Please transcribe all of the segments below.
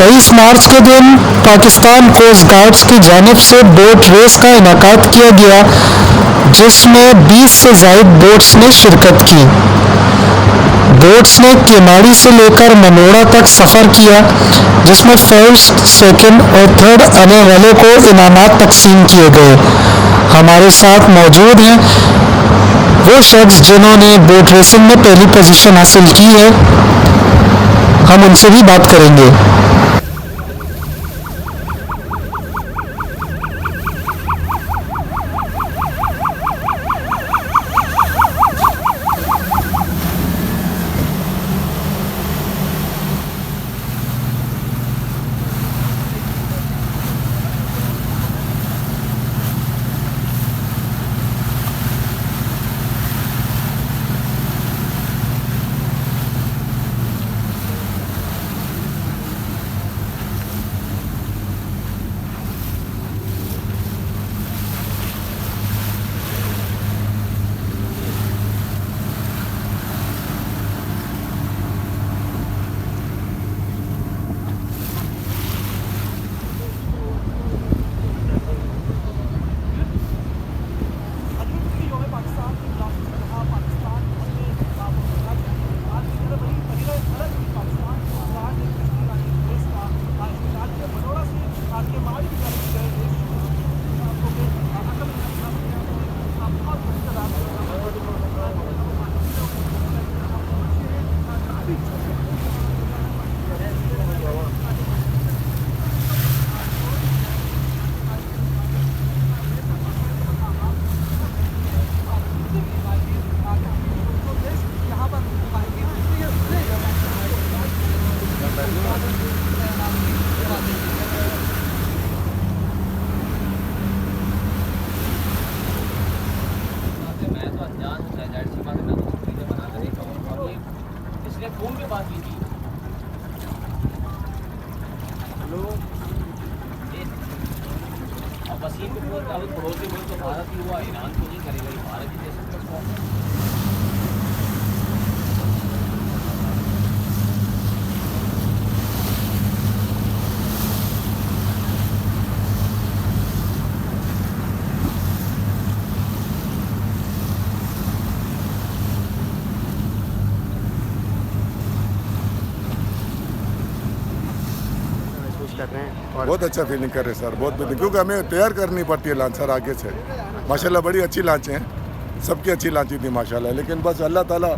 23 मार्च के दिन Pakistan coast guards की जानिब से बोट रेस का इनेकाद किया गया, जिसमें 20 से ज़ायद बोट्स ने शिरकत की। बोट्स ने केमाड़ी से लेकर मनोड़ा तक सफ़र किया, जिसमें फर्स्ट, सेकंड और थर्ड आने वालों को इनामात तकसीम किए गए। हमारे साथ मौजूद हैं वो शख्स जिन्होंने बोट रेसिंग में पहली पोजीशन हासिल की है। हम उनसे भी बात करेंगे। फोन पे बात की थी। हेलो, अब वसीम को फोन करो, पड़ोसी बोल तो भारत ही हुआ, ईरान तो नहीं करेगा, भारत ही दे सकता है। कर रहे हैं और बहुत अच्छा फीलिंग कर रहे हैं सर, बहुत फीलिंग, क्योंकि हमें तैयार करनी पड़ती है लॉन्च सर आगे से। माशाल्लाह बड़ी अच्छी लॉन्च हैं, सबकी अच्छी लॉन्च थी माशाल्लाह, लेकिन बस अल्लाह ताला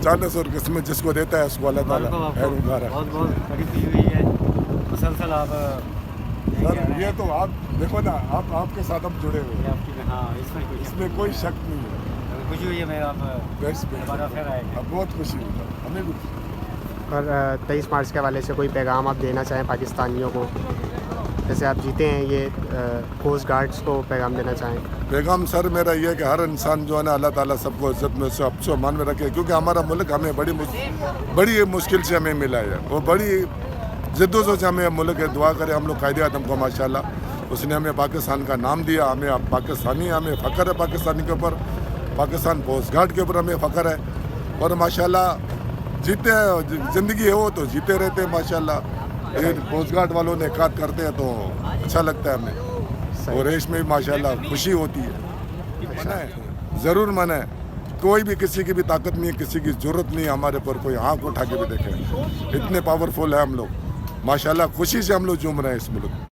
चांस और किस्मत जिसको देता है उसको अल्लाह ताला खैर उठा रहा है। बहुत बहुत बड़ी फील हुई है मुसलसल। आप सर ये तो आप देखो ना, आपके साथ हम जुड़े हुए हैं, हाँ, इसमें कोई शक नहीं है। खुशी हुई है, मैं आप दोबारा फिर आएंगे। बहुत खुशी हुई है हमें भी। और 23 मार्च के हवाले से कोई पैगाम आप देना चाहें पाकिस्तानियों को, जैसे आप जीते हैं ये कोस्ट गार्ड्स को पैगाम देना चाहें? पैगाम सर मेरा ये है कि हर इंसान जो है ना अल्लाह ताला सबको इज्जत में से अपसो मान में रखे, क्योंकि हमारा मुल्क हमें बड़ी मुश्किल से हमें मिला है, वो बड़ी जिद्दों से हमें मुल्क है। दुआ करें हम लोग कायदे आदम को, माशाल्लाह उसने हमें पाकिस्तान का नाम दिया, हमें पाकिस्तानी, हमें फ़ख्र है पाकिस्तानी के ऊपर, पाकिस्तान कोस्ट गार्ड के ऊपर हमें फ़ख्र है। और माशाल्लाह जीते हैं, ज़िंदगी है वो तो जीते रहते हैं माशाल्लाह। ये कोस्ट गार्ड वालों ने काट करते हैं तो अच्छा लगता है हमें, और रेस में भी माशाल्लाह खुशी होती है। मना है, ज़रूर मना है, कोई भी किसी की भी ताकत नहीं है, किसी की ज़रूरत नहीं है हमारे पर कोई आँख उठा के भी देखे, इतने पावरफुल है हम लोग माशाल्लाह। खुशी से हम लोग झूम रहे हैं इस मुल्क।